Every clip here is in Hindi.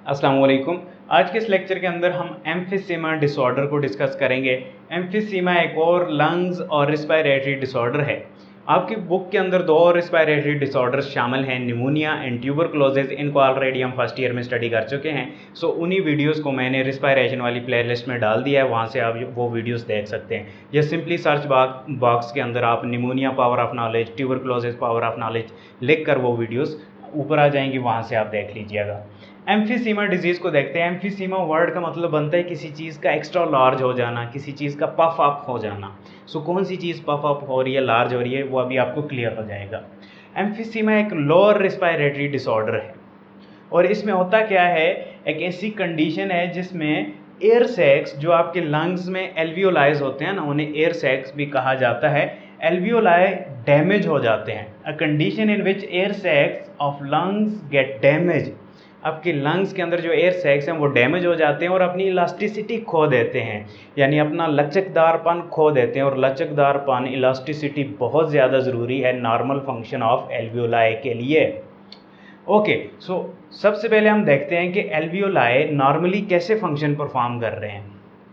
अस्सलाम वालेकुम। आज के इस लेक्चर के अंदर हम एम्फिसीमा डिसऑर्डर को डिस्कस करेंगे। एम्फिसीमा एक और लंग्स और रिस्पायरेटरी डिसऑर्डर है। आपकी बुक के अंदर दो और रिस्पायरेटरी डिसऑर्डर्स शामिल हैं, निमोनिया एंड ट्यूबरकुलोसिस। इनको ऑलरेडी हम फर्स्ट ईयर में स्टडी कर चुके हैं। सो उन्हीं वीडियोस को मैंने रिस्पायरेशन वाली प्लेलिस्ट में डाल दिया है, वहाँ से आप वो वीडियोस देख सकते हैं। या सिंपली सर्च बॉक्स के अंदर आप pneumonia power of knowledge, tuberculosis power of knowledge लिख कर वो वीडियोज़ ऊपर आ जाएंगी, वहाँ से आप देख लीजिएगा। एम्फिसीमा डिजीज़ को देखते हैं। एम्फिसीमा वर्ड का मतलब बनता है किसी चीज़ का एक्स्ट्रा लार्ज हो जाना, किसी चीज़ का पफ अप हो जाना। सो कौन सी चीज़ पफ अप हो रही है, लार्ज हो रही है, वो अभी आपको क्लियर हो जाएगा। एम्फिसीमा एक लोअर रिस्पायरेटरी डिसऑर्डर है और इसमें होता क्या है, एक ऐसी कंडीशन है जिसमें एयर सैक्स जो आपके लंग्स में एल्वियोलाइज होते हैं ना, उन्हें एयर सैक्स भी कहा जाता है, एल्वियोलाई डैमेज हो जाते हैं। A condition in which air sacs of lungs gate damage. आपके लंग्स के अंदर जो एयर सैक्स हैं वो डैमेज हो जाते हैं और अपनी इलास्टिसिटी खो देते हैं, यानी अपना लचकदारपन खो देते हैं। और लचकदारपन, इलास्टिसिटी बहुत ज़्यादा ज़रूरी है नॉर्मल फंक्शन ऑफ एल्वियोलाई के लिए। ओके, सो सबसे पहले हम देखते हैं कि एल्वियोलाई नॉर्मली कैसे फंक्शन परफॉर्म कर रहे हैं,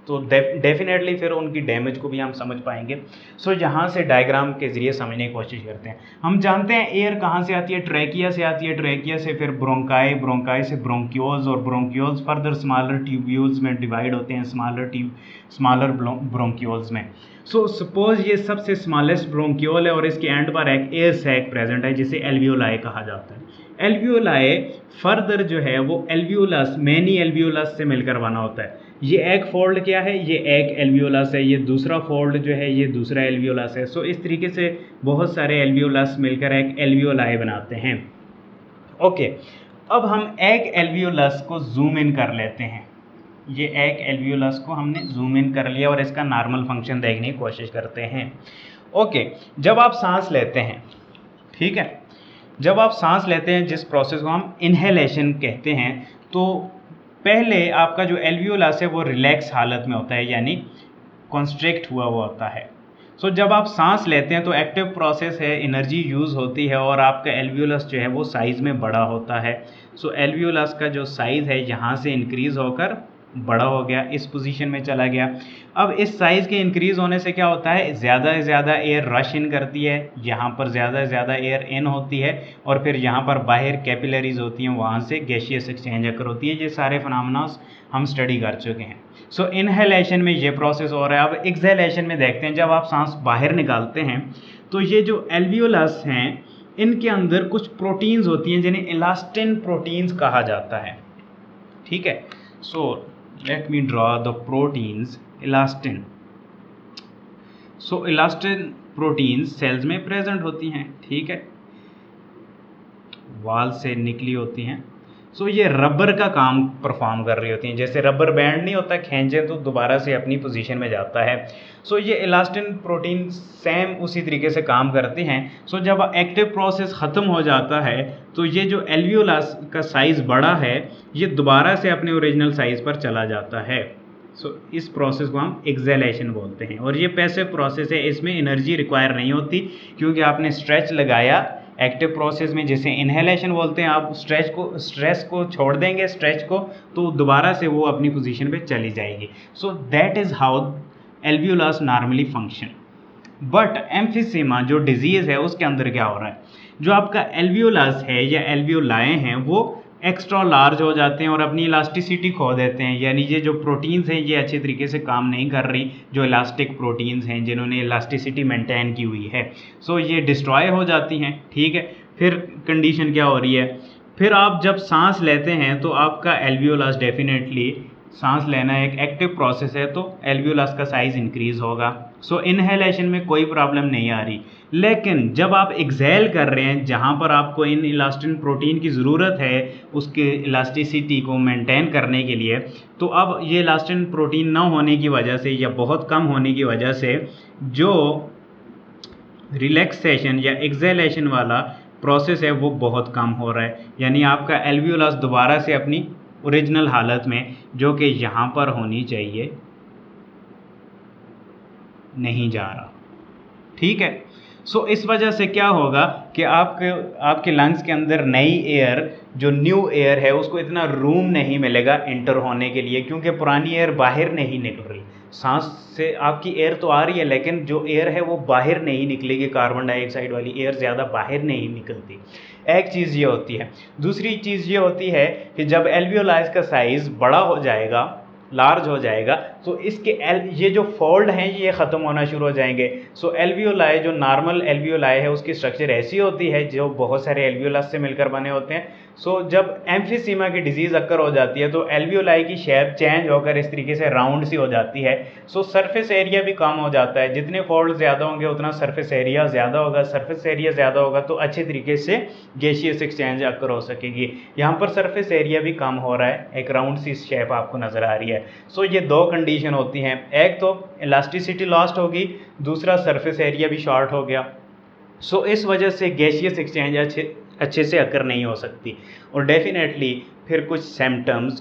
तो डेफिनेटली फिर उनकी डैमेज को भी हम समझ पाएंगे। सो यहाँ से डायग्राम के ज़रिए समझने की कोशिश करते हैं। हम जानते हैं एयर कहाँ से आती है, ट्रैकिया से आती है, ट्रैकिया से फिर ब्रोंकाई, ब्रोंकाई से ब्रोंक्योल्स, और ब्रोंक्योल्स फर्दर स्मॉलर ट्यूब्यूल्स में डिवाइड होते हैं, स्मॉलर ब्रोंक्योल्स में। सो सपोज ये सबसे स्मॉलेस्ट ब्रोंक्योल है और इसके एंड पर एक एयर सैक प्रेजेंट है जिसे एल्वियोलाई कहा जाता है। एल्वियोलाई फर्दर जो है वो एल्वियोलस, मैनी एल्वियोलस से मिलकर बना होता है। ये एक फोल्ड क्या है, ये एक एल्वियोलस है, ये दूसरा फोल्ड जो है ये दूसरा एल्वियोलस है। सो इस तरीके से बहुत सारे एल्वियोलस मिलकर एक एल्वियोलाई बनाते हैं। ओके, अब हम एक एल्वियोलस को जूम इन कर लेते हैं। ये एक एल्वियोलस को हमने जूम इन कर लिया और इसका नॉर्मल फंक्शन देखने की कोशिश करते हैं। ओके, जब आप सांस लेते हैं, ठीक है, जब आप सांस लेते हैं जिस प्रोसेस को हम इनहेलेशन कहते हैं, तो पहले आपका जो एल्वियोलस है वो रिलैक्स हालत में होता है, यानी कॉन्स्ट्रिक्ट हुआ हुआ होता है। सो जब आप सांस लेते हैं तो एक्टिव प्रोसेस है, एनर्जी यूज़ होती है और आपका एल्वियोलस जो है वो साइज़ में बड़ा होता है। सो एल्वियोलस का जो साइज़ है यहाँ से इंक्रीज़ होकर बड़ा हो गया, इस पोजीशन में चला गया। अब इस साइज़ के इंक्रीज़ होने से क्या होता है, ज़्यादा से ज़्यादा एयर रश इन करती है, यहाँ पर ज़्यादा से ज़्यादा एयर इन होती है और फिर यहाँ पर बाहर कैपिलरीज होती हैं, वहाँ से गैसियस एक्सचेंज अकर होती है। ये सारे फिनोमेना हम स्टडी कर चुके हैं। सो इनहेलेशन में ये प्रोसेस हो रहा है। अब एक्सहेलेशन में देखते हैं, जब आप सांस बाहर निकालते हैं तो ये जो एल्वियोलस हैं इनके अंदर कुछ प्रोटीन्स होती हैं जिन्हें इलास्टिन प्रोटीन्स कहा जाता है, ठीक है। So let me draw the proteins elastin. So elastin proteins cells में प्रेजेंट होती हैं, ठीक है, वाल से निकली होती हैं। सो ये रबर का काम परफॉर्म कर रही होती हैं, जैसे रबर बैंड नहीं होता, खींचे तो दोबारा से अपनी पोजीशन में जाता है। सो ये इलास्टिन प्रोटीन सेम उसी तरीके से काम करती हैं। सो जब एक्टिव प्रोसेस ख़त्म हो जाता है तो ये जो एल्वियोलस का साइज़ बड़ा है ये दोबारा से अपने ओरिजिनल साइज़ पर चला जाता है। सो इस प्रोसेस को हम एक्सहेलेशन बोलते हैं और ये पैसिव प्रोसेस है, इसमें एनर्जी रिक्वायर नहीं होती क्योंकि आपने स्ट्रेच लगाया। एक्टिव प्रोसेस में जैसे इनहेलेशन बोलते हैं, आप स्ट्रेस को छोड़ देंगे, स्ट्रेच को, तो दोबारा से वो अपनी पोजीशन पे चली जाएगी। So that is how alveolus normally function. But emphysema जो डिजीज़ है उसके अंदर क्या हो रहा है, जो आपका एल्वियोलस है या एल्वियोलाई हैं वो एक्स्ट्रा लार्ज हो जाते हैं और अपनी इलास्टिसिटी खो देते हैं, यानी ये जो प्रोटीन्स हैं ये अच्छे तरीके से काम नहीं कर रही, जो इलास्टिक प्रोटीन्स हैं जिन्होंने इलास्टिसिटी मेंटेन की हुई है। सो ये डिस्ट्रॉय हो जाती हैं, ठीक है। फिर कंडीशन क्या हो रही है, फिर आप जब सांस लेते हैं तो आपका एल्वियोलस, डेफिनेटली सांस लेना एक एक्टिव प्रोसेस है तो एल्वियोलस का साइज़ इंक्रीज़ होगा। सो इनहेलेशन में कोई प्रॉब्लम नहीं आ रही। लेकिन जब आप एक्सहेल कर रहे हैं जहाँ पर आपको इन इलास्टिन प्रोटीन की ज़रूरत है उसके इलास्टिसिटी को मेंटेन करने के लिए, तो अब ये इलास्टिन प्रोटीन ना होने की वजह से या बहुत कम होने की वजह से जो रिलैक्सेशन या एक्सहेलेशन वाला प्रोसेस है वो बहुत कम हो रहा है, यानी आपका एल्वियोलस दोबारा से अपनी ओरिजिनल हालत में, जो कि यहाँ पर होनी चाहिए, नहीं जा रहा, ठीक है। इस वजह से क्या होगा कि आपके लंग्स के अंदर नई एयर, जो न्यू एयर है, उसको इतना रूम नहीं मिलेगा इंटर होने के लिए, क्योंकि पुरानी एयर बाहर नहीं निकल रही। सांस से आपकी एयर तो आ रही है, लेकिन जो एयर है वो बाहर नहीं निकलेगी, कार्बन डाइऑक्साइड वाली एयर ज़्यादा बाहर नहीं निकलती। एक चीज़ ये होती है। दूसरी चीज़ ये होती है कि जब एल्वियोलाइज का साइज़ बड़ा हो जाएगा, लार्ज हो जाएगा, तो इसके ये जो फोल्ड हैं ये ख़त्म होना शुरू हो जाएंगे। एल्वियोलाई, जो नॉर्मल एल्वियोलाई है, उसकी स्ट्रक्चर ऐसी होती है जो बहुत सारे एल्वियोलस से मिलकर बने होते हैं। जब एम्फीसीमा की डिजीज़ अक्कर हो जाती है तो एल्वियोलाई की शेप चेंज होकर इस तरीके से राउंड सी हो जाती है। सरफेस एरिया भी कम हो जाता है। जितने फोल्ड ज़्यादा होंगे उतना सरफेस एरिया ज़्यादा होगा। सरफेस एरिया ज़्यादा होगा तो अच्छे तरीके से गैसियस एक्सचेंज अक्कर हो सकेगी। यहाँ पर सरफेस एरिया भी कम हो रहा है, एक राउंड सी शेप आपको नज़र आ रही है। ये दो कंडीशन होती हैं, एक तो इलास्टिसिटी लॉस्ट होगी, दूसरा सरफेस एरिया भी शॉर्ट हो गया। इस वजह से गैसियस एक्सचेंज अच्छे से अकर नहीं हो सकती, और डेफिनेटली फिर कुछ सिम्टम्स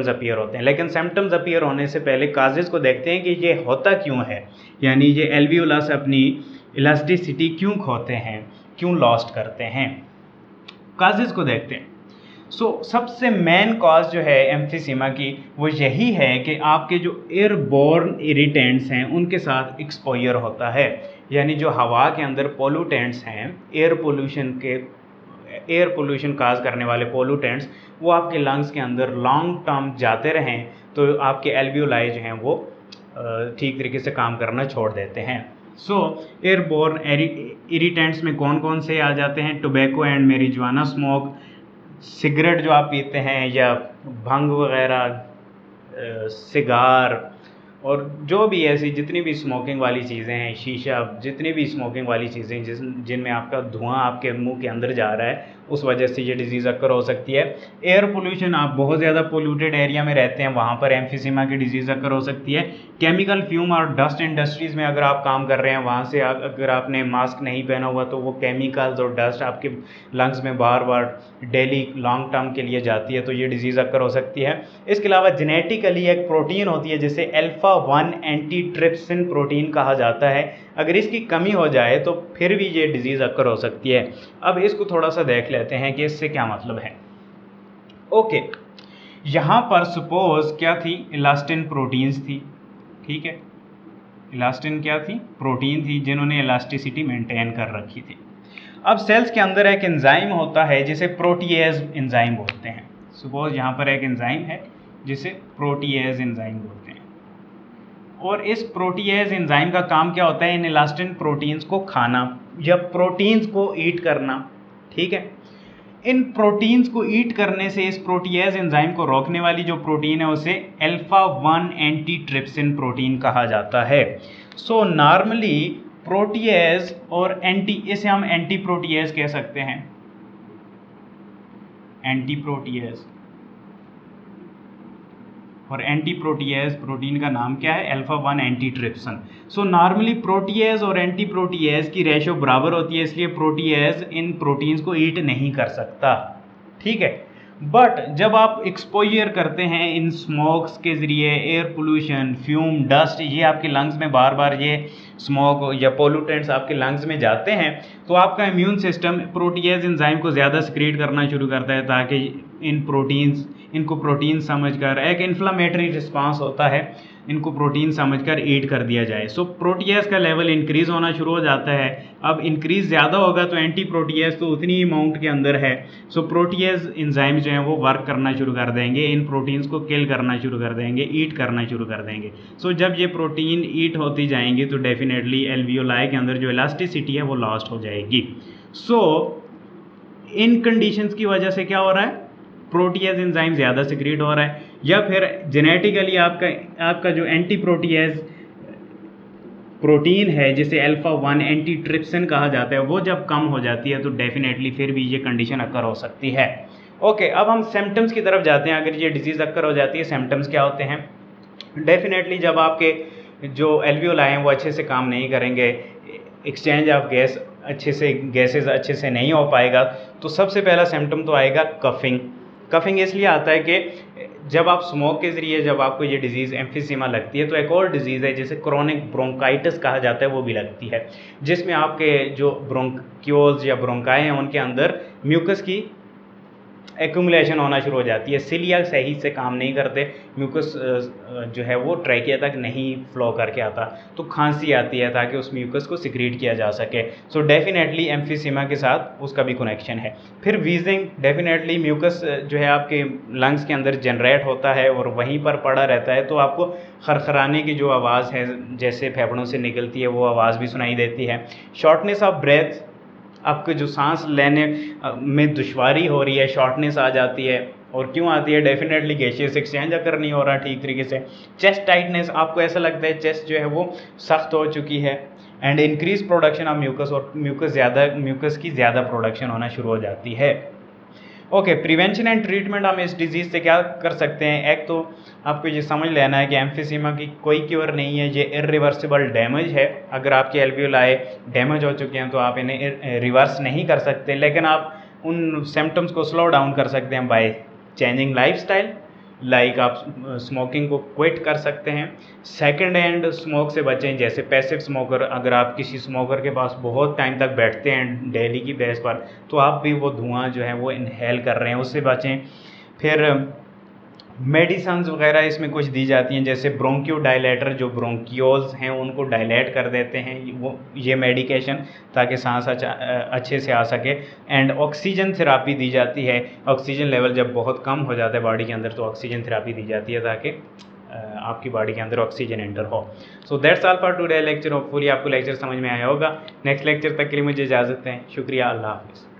अपीयर होते हैं। लेकिन सिम्टम्स अपीयर होने से पहले काजेज़ को देखते हैं कि ये होता क्यों है, यानी ये एल्वियोलस अपनी इलास्टिसिटी क्यों खोते हैं, क्यों लॉस्ट करते हैं। काजेज़ को देखते हैं। सबसे मेन कॉज जो है एम्फीसीमा की वो यही है कि आपके जो एयरबोर्न इरिटेंट्स हैं उनके साथ एक्सपोजर होता है, यानी जो हवा के अंदर पोल्यूटेंट्स हैं, एयर पोल्यूशन काज करने वाले पोल्यूटेंट्स, वो आपके लंग्स के अंदर लॉन्ग टर्म जाते रहें तो आपके एल्वियोलाई जो हैं वो ठीक तरीके से काम करना छोड़ देते हैं। एयरबोर्न इरिटेंट्स में कौन कौन से आ जाते हैं? Tobacco and marijuana smoke, cigarette जो आप पीते हैं, या भंग वगैरह, सिगार, और जो भी ऐसी जितनी भी स्मोकिंग वाली चीज़ें हैं, शीशा, जितनी भी स्मोकिंग वाली चीज़ें जिनमें आपका धुआं आपके मुंह के अंदर जा रहा है, उस वजह से ये डिज़ीज़ अक्कर हो सकती है। एयर पोल्यूशन, आप बहुत ज़्यादा पोल्यूटेड एरिया में रहते हैं, वहाँ पर एम्फीसीमा की डिज़ीज़ अक्कर हो सकती है। केमिकल फ्यूम और डस्ट इंडस्ट्रीज़ में अगर आप काम कर रहे हैं, वहाँ से अगर आपने मास्क नहीं पहना हुआ तो वो केमिकल्स और डस्ट आपके लंग्स में बार बार डेली लॉन्ग टर्म के लिए जाती है, तो ये डिज़ीज़ अक्कर हो सकती है। इसके अलावा जेनेटिकली एक प्रोटीन होती है जिसे अल्फा-1 एंटीट्रिप्सिन प्रोटीन कहा जाता है, अगर इसकी कमी हो जाए तो फिर भी ये डिज़ीज़ अक्कर हो सकती है। अब इसको थोड़ा सा देख लेते हैं कि इससे क्या मतलब है। ओके, यहाँ पर सपोज क्या थी, इलास्टिन प्रोटीन्स थी, ठीक है। इलास्टिन क्या थी? प्रोटीन थी जिन्होंने इलास्टिसिटी मेंटेन कर रखी थी। अब सेल्स के अंदर एक एंजाइम होता है जिसे प्रोटीएज एंजाइम बोलते हैं। सपोज यहाँ पर एक एंजाइम है जिसे प्रोटीएज एंजाइम बोलते हैं, और इस प्रोटीएज एंजाइम का काम क्या होता है? इन इलास्टिन प्रोटीन्स को खाना या प्रोटीन्स को ईट करना, ठीक है। इन प्रोटीन्स को ईट करने से इस प्रोटीएज एंजाइम को रोकने वाली जो प्रोटीन है उसे अल्फा-1 एंटीट्रिप्सिन प्रोटीन कहा जाता है। नॉर्मली प्रोटीएज और इसे हम एंटी प्रोटीएज कह सकते हैं, एंटी प्रोटीएज। और एंटी प्रोटीएज प्रोटीन का नाम क्या है? अल्फा-1 एंटीट्रिप्सिन। नॉर्मली प्रोटीएज और एंटी प्रोटीएज की रेशो बराबर होती है, इसलिए प्रोटीएज इन प्रोटीन्स को ईट नहीं कर सकता, ठीक है। बट जब आप एक्सपोजर करते हैं इन स्मोक्स के ज़रिए, एयर पोल्यूशन, फ्यूम, डस्ट, ये आपके लंग्स में बार बार ये स्मोक या पोल्यूटेंट्स आपके लंग्स में जाते हैं, तो आपका इम्यून सिस्टम प्रोटीएज एंजाइम को ज़्यादा सिक्रीट करना शुरू करता है ताकि इनको प्रोटीन समझकर, एक इन्फ्लामेटरी रिस्पांस होता है, इनको प्रोटीन समझकर ईट कर दिया जाए। प्रोटीएज का लेवल इंक्रीज़ होना शुरू हो जाता है। अब इंक्रीज़ ज़्यादा होगा तो एंटी प्रोटीएज तो उतनी ही अमाउंट के अंदर है, प्रोटीएज एंजाइम जो हैं वो वर्क करना शुरू कर देंगे, इन प्रोटीन्स को किल करना शुरू कर देंगे, ईट करना शुरू कर देंगे। जब ये प्रोटीन ईट होती जाएंगी तो डेफिनेटली एल्वियोलाई के अंदर जो इलास्टिसिटी है वो लॉस्ट हो जाएगी। इन कंडीशंस की वजह से क्या हो रहा है? प्रोटीएज एंजाइम ज़्यादा सिक्रीट हो रहा है, या फिर जेनेटिकली आपका जो एंटी प्रोटीएज प्रोटीन है जिसे अल्फा-1 एंटीट्रिप्सिन कहा जाता है वो जब कम हो जाती है तो डेफिनेटली फिर भी ये कंडीशन अक्कर हो सकती है। ओके, अब हम सिम्टम्स की तरफ जाते हैं। अगर ये डिजीज़ अक्कर हो जाती है, सिम्टम्स क्या होते हैं? डेफिनेटली जब आपके जो एल्वियोलाई हैं वो अच्छे से काम नहीं करेंगे, एक्सचेंज ऑफ गैसेज अच्छे से नहीं हो पाएगा, तो सबसे पहला सिम्टम तो आएगा कफिंग। कफिंग इसलिए आता है कि जब आप स्मोक के ज़रिए जब आपको ये डिज़ीज़ एम्फिसीमा लगती है तो एक और डिज़ीज़ है जिसे क्रोनिक ब्रोंकाइटिस कहा जाता है, वो भी लगती है, जिसमें आपके जो ब्रोंक्यूल्स या ब्रोंकाई हैं उनके अंदर म्यूकस की एक्यूमुलेशन होना शुरू हो जाती है। सिलिया सही से काम नहीं करते, म्यूकस जो है वो ट्रैकिया तक नहीं फ्लो करके आता, तो खांसी आती है ताकि उस म्यूकस को सिक्रीट किया जा सके। सो डेफिनेटली एम्फिसीमा के साथ उसका भी कनेक्शन है। फिर वीजिंग, डेफिनेटली म्यूकस जो है आपके लंग्स के अंदर जनरेट होता है और वहीं पर पड़ा रहता है, तो आपको खरखराने की जो आवाज़ है जैसे फेफड़ों से निकलती है वो आवाज़ भी सुनाई देती है। शॉर्टनेस ऑफ ब्रेथ, आपके जो सांस लेने में दुश्वारी हो रही है, शॉर्टनेस आ जाती है, और क्यों आती है? डेफिनेटली गैसियस एक्सचेंज अगर नहीं हो रहा ठीक तरीके से। चेस्ट टाइटनेस, आपको ऐसा लगता है चेस्ट जो है वो सख्त हो चुकी है। And increase production of mucus, और म्यूकस की ज़्यादा प्रोडक्शन होना शुरू हो जाती है। ओके, प्रिवेंशन एंड ट्रीटमेंट हम इस डिज़ीज़ से क्या कर सकते हैं? एक तो आपको ये समझ लेना है कि एम्फिसीमा की कोई क्योर नहीं है, ये इरिवर्सिबल डैमेज है। अगर आपके एल्वियोलाई डैमेज हो चुके हैं तो आप इन्हें रिवर्स नहीं कर सकते, लेकिन आप उन सिम्टम्स को स्लो डाउन कर सकते हैं बाय चेंजिंग लाइफस्टाइल। लाइक आप स्मोकिंग को क्विट कर सकते हैं। सेकंड हैंड स्मोक से बचें, जैसे पैसिव स्मोकर, अगर आप किसी स्मोकर के पास बहुत टाइम तक बैठते हैं डेली की बेस पर, तो आप भी वो धुआं जो है वो इनहेल कर रहे हैं, उससे बचें। फिर मेडिसन्स वगैरह इसमें कुछ दी जाती हैं, जैसे ब्रोंकियो डायलेटर, जो ब्रोंकियोल्स हैं उनको डायलेट कर देते हैं वो ये मेडिकेशन, ताकि सांस अच्छे से आ सके। एंड ऑक्सीजन थेरापी दी जाती है। ऑक्सीजन लेवल जब बहुत कम हो जाता है बॉडी के अंदर, तो ऑक्सीजन थेरापी दी जाती है ताकि आपकी बॉडी के अंदर ऑक्सीजन एंटर हो। So that's all for today lecture. Hopefully आपको लेक्चर समझ में आया होगा। नेक्स्ट लेक्चर तक के लिए मुझे इजाज़त दें। शुक्रिया, अल्लाह हाफ़िज़।